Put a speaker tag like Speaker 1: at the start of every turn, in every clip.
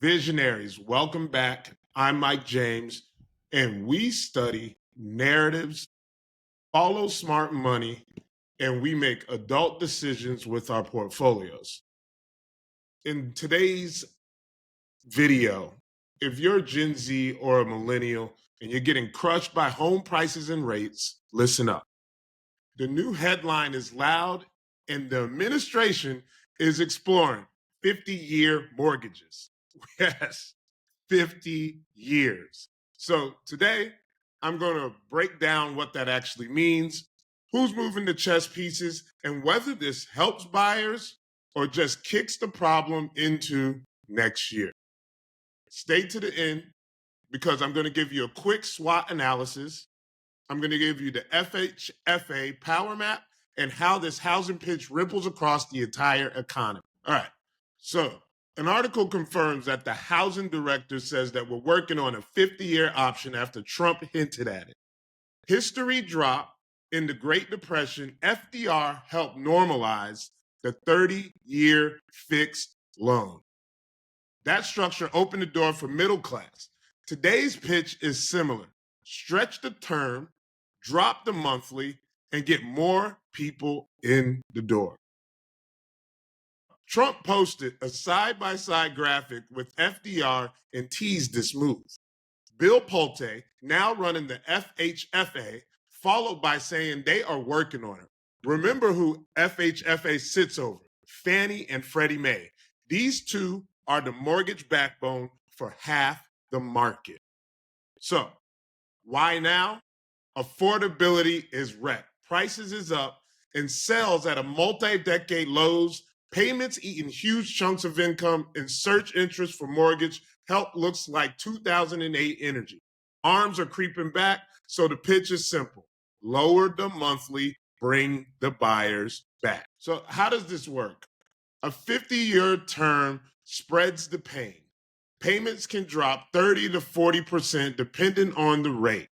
Speaker 1: Visionaries, welcome back. I'm Mike James, and we study narratives, follow smart money, and we make adult decisions with our portfolios. In today's video, if you're Gen Z or a millennial and you're getting crushed by home prices and rates, listen up. The new headline is loud, and the administration is exploring 50-year mortgages. Yes, 50 years. So today, I'm going to break down what that actually means, who's moving the chess pieces, and whether this helps buyers or just kicks the problem into next year. Stay to the end because I'm going to give you a quick SWOT analysis. I'm going to give you the FHFA power map and how this housing pitch ripples across the entire economy. All right. So an article confirms that the housing director says that we're working on a 50-year option after Trump hinted at it. History dropped in the Great Depression. FDR helped normalize the 30-year fixed loan. That structure opened the door for middle class. Today's pitch is similar. Stretch the term, drop the monthly, and get more people in the door. Trump posted a side-by-side graphic with FDR and teased this move. Bill Pulte, now running the FHFA, followed by saying they are working on it. Remember who FHFA sits over, Fannie and Freddie Mae. These two are the mortgage backbone for half the market. So, why now? Affordability is wrecked. Prices is up and sales at a multi-decade lows. Payments eating huge chunks of income and search interest for mortgage help looks like 2008 energy. Arms are creeping back, so the pitch is simple. Lower the monthly, bring the buyers back. So how does this work? A 50-year term spreads the pain. Payments can drop 30 to 40% depending on the rate.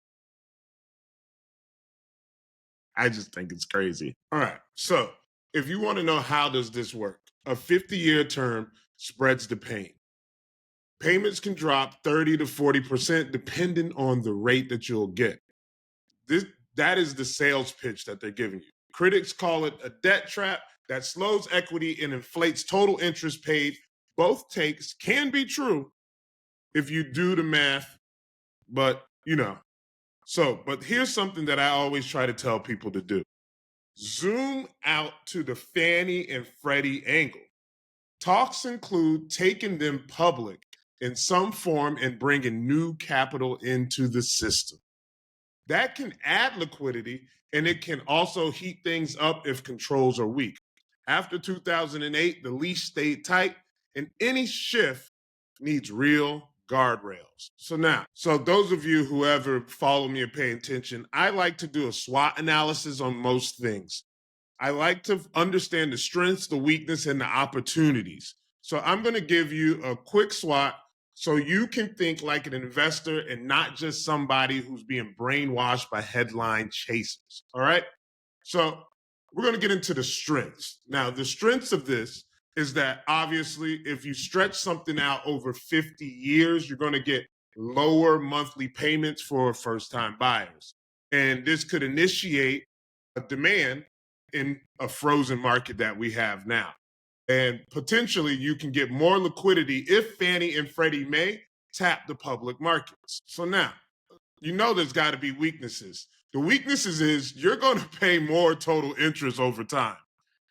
Speaker 1: I just think it's crazy. All right, so if you want to know how does this work, a 50-year term spreads the pain. Payments can drop 30 to 40% depending on the rate that you'll get. That is the sales pitch that they're giving you. Critics call it a debt trap that slows equity and inflates total interest paid. Both takes can be true if you do the math, but but here's something that I always try to tell people to do. Zoom out to the Fannie and Freddie angle. Talks include taking them public in some form and bringing new capital into the system. That can add liquidity, and it can also heat things up if controls are weak. After 2008, the leash stayed tight, and any shift needs real guardrails. So those of you who ever follow me or pay attention, I like to do a SWOT analysis on most things. I like to understand the strengths, the weakness, and the opportunities. So I'm going to give you a quick SWOT so you can think like an investor and not just somebody who's being brainwashed by headline chasers. All right? So we're going to get into the strengths. Now, the strengths of this is that obviously if you stretch something out over 50 years, you're going to get lower monthly payments for first-time buyers. And this could initiate a demand in a frozen market that we have now. And potentially you can get more liquidity if Fannie and Freddie Mae tap the public markets. So now, there's got to be weaknesses. The weaknesses is you're going to pay more total interest over time.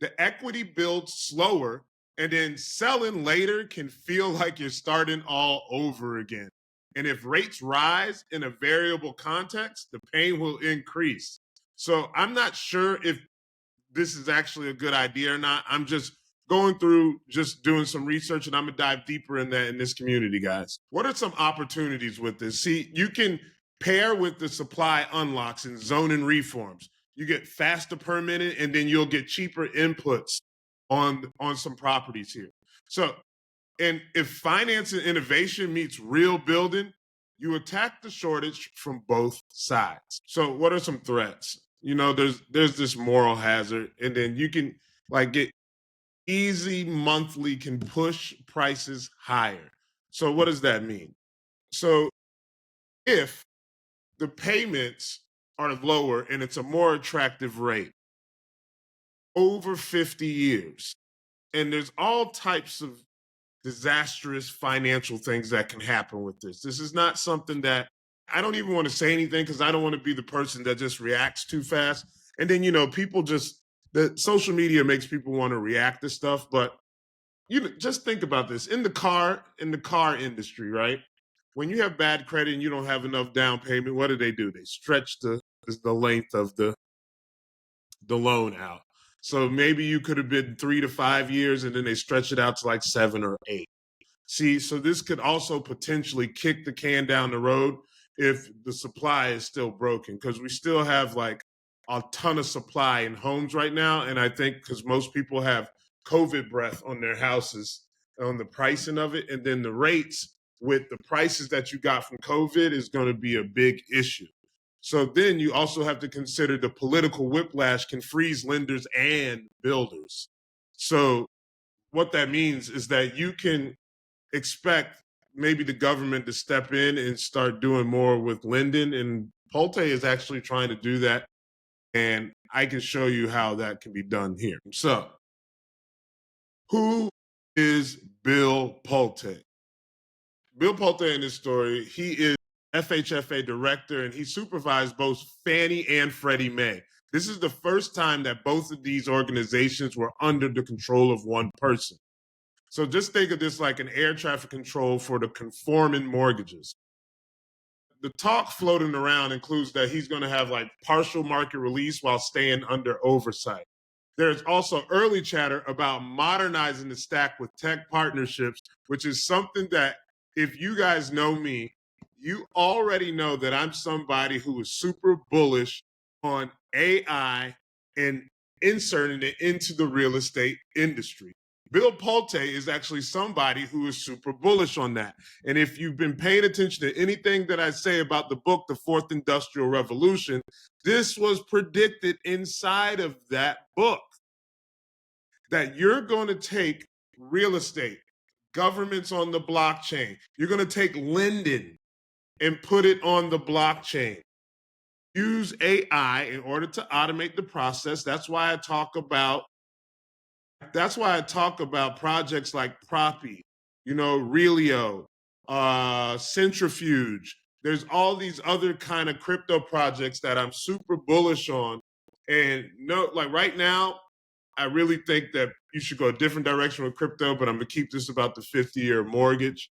Speaker 1: The equity builds slower, and then selling later can feel like you're starting all over again. And if rates rise in a variable context, the pain will increase. So I'm not sure if this is actually a good idea or not. I'm just going through, just doing some research, and I'm going to dive deeper in that in this community, guys. What are some opportunities with this? See, you can pair with the supply unlocks and zoning reforms. You get faster permitting, and then you'll get cheaper inputs on some properties here. So, and if finance and innovation meets real building, you attack the shortage from both sides. So what are some threats? There's this moral hazard, and then you can get easy monthly can push prices higher. So what does that mean? So if the payments are lower and it's a more attractive rate over 50 years, and there's all types of disastrous financial things that can happen with this. This is not something that I don't even want to say anything because I don't want to be the person that just reacts too fast. And then, people just, the social media makes people want to react to stuff. But, just think about this in the car industry, right? When you have bad credit and you don't have enough down payment, what do? They stretch the length of the loan out. So maybe you could have been 3 to 5 years and then they stretch it out to like 7 or 8. See, so this could also potentially kick the can down the road if the supply is still broken, because we still have like a ton of supply in homes right now. And I think because most people have COVID breath on their houses, on the pricing of it, and then the rates with the prices that you got from COVID is going to be a big issue. So then you also have to consider the political whiplash can freeze lenders and builders. So what that means is that you can expect maybe the government to step in and start doing more with lending. And Pulte is actually trying to do that. And I can show you how that can be done here. So, who is Bill Pulte? Bill Pulte in this story, he is FHFA director and he supervised both Fannie and Freddie Mae. This is the first time that both of these organizations were under the control of one person. So just think of this like an air traffic control for the conforming mortgages. The talk floating around includes that he's going to have like partial market release while staying under oversight. There's also early chatter about modernizing the stack with tech partnerships, which is something that if you guys know me, you already know that I'm somebody who is super bullish on AI and inserting it into the real estate industry. Bill Pulte is actually somebody who is super bullish on that. And if you've been paying attention to anything that I say about the book, The Fourth Industrial Revolution, this was predicted inside of that book that you're going to take real estate, governments on the blockchain, you're going to take lending and put it on the blockchain. Use AI in order to automate the process. That's why I talk about projects like Proppy, Relio, Centrifuge. There's all these other kind of crypto projects that I'm super bullish on. And like right now, I really think that you should go a different direction with crypto, but I'm gonna keep this about the 50-year mortgage.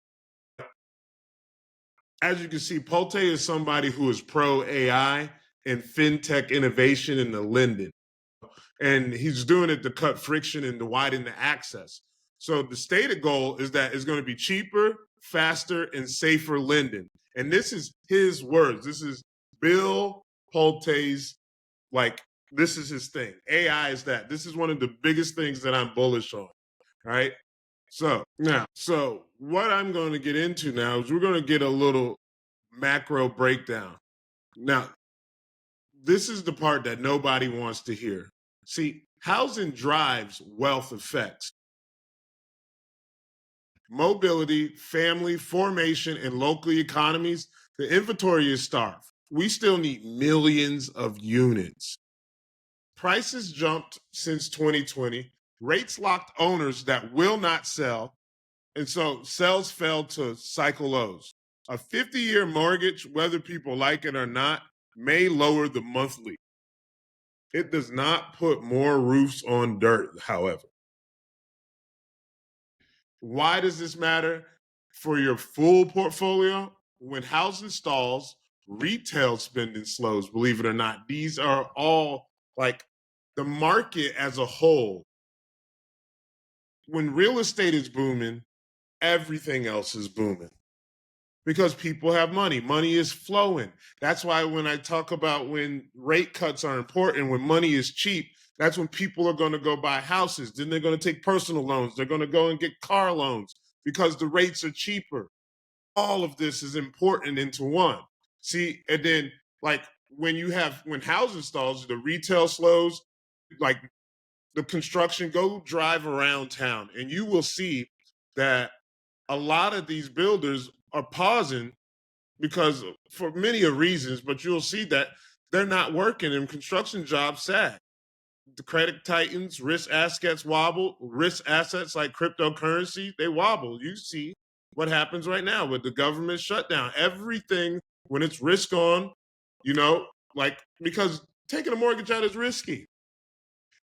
Speaker 1: As you can see, Pulte is somebody who is pro AI and fintech innovation in the lending. And he's doing it to cut friction and to widen the access. So the stated goal is that it's going to be cheaper, faster, and safer lending. And this is his words. This is Bill Pulte's, this is his thing. AI is that. This is one of the biggest things that I'm bullish on. Right? So what I'm going to get into now is we're going to get a little macro breakdown. Now, this is the part that nobody wants to hear. See, housing drives wealth effects. Mobility, family formation, and local economies, the inventory is starved. We still need millions of units. Prices jumped since 2020. Rates locked owners that will not sell. And so sales fell to cycle lows. A 50-year mortgage, whether people like it or not, may lower the monthly. It does not put more roofs on dirt, however. Why does this matter? For your full portfolio, when housing stalls, retail spending slows, believe it or not. These are all like the market as a whole. When real estate is booming, everything else is booming because people have money. Money is flowing. That's why when I talk about when rate cuts are important, when money is cheap, that's when people are going to go buy houses. Then they're going to take personal loans. They're going to go and get car loans because the rates are cheaper. All of this is important into one. See, and then like when housing stalls, the retail slows, like the construction, go drive around town and you will see that a lot of these builders are pausing because for many of reasons, but you'll see that they're not working and construction jobs sag. The credit tightens, risk assets wobble, risk assets like cryptocurrency, they wobble. You see what happens right now with the government shutdown. Everything, when it's risk on, like, because taking a mortgage out is risky.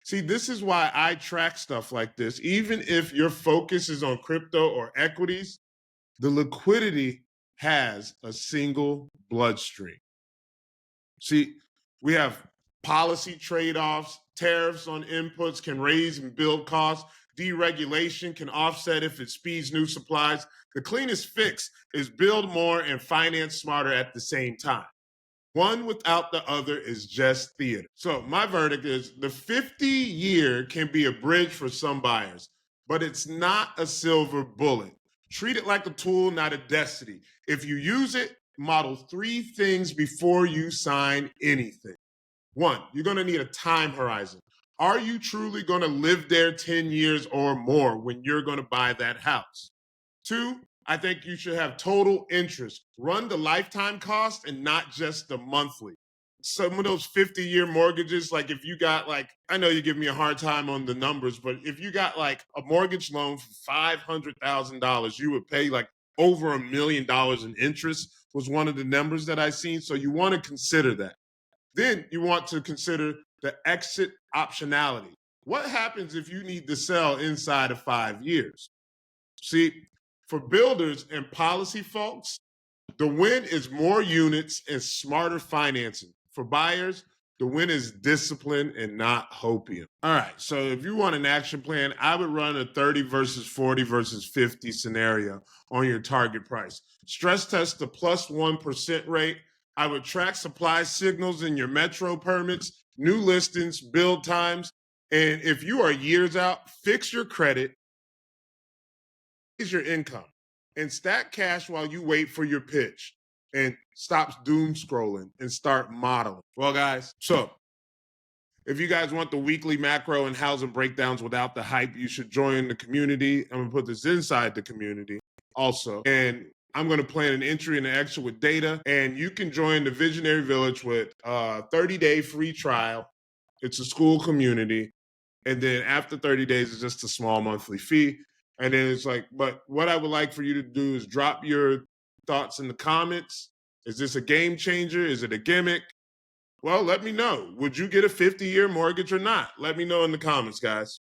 Speaker 1: See, this is why I track stuff like this. Even if your focus is on crypto or equities, the liquidity has a single bloodstream. See, we have policy trade-offs, tariffs on inputs can raise and build costs, deregulation can offset if it speeds new supplies. The cleanest fix is build more and finance smarter at the same time. One without the other is just theater. So my verdict is the 50-year can be a bridge for some buyers, but it's not a silver bullet. Treat it like a tool, not a destiny. If you use it, model 3 things before you sign anything. 1, you're going to need a time horizon. Are you truly going to live there 10 years or more when you're going to buy that house? 2, I think you should have total interest. Run the lifetime cost and not just the monthly. Some of those 50-year mortgages, like if you got I know you give me a hard time on the numbers, but if you got like a mortgage loan for $500,000, you would pay like over $1 million in interest was one of the numbers that I seen. So you want to consider that. Then you want to consider the exit optionality. What happens if you need to sell inside of 5 years? See, for builders and policy folks, the win is more units and smarter financing. For buyers, the win is discipline and not hopium. All right, so if you want an action plan, I would run a 30 versus 40 versus 50 scenario on your target price. Stress test the plus 1% rate. I would track supply signals in your metro permits, new listings, build times. And if you are years out, fix your credit, raise your income, and stack cash while you wait for your pitch, and stop doom scrolling and start modeling. Well, guys, so if you guys want the weekly macro and housing breakdowns without the hype, you should join the community. I'm gonna put this inside the community also. And I'm gonna plan an entry and an exit with data. And you can join the Visionary Village with a 30-day free trial. It's a Skool community. And then after 30 days, it's just a small monthly fee. And then it's like, but what I would like for you to do is drop your thoughts in the comments. Is this a game changer? Is it a gimmick? Well, let me know. Would you get a 50-year mortgage or not? Let me know in the comments, guys.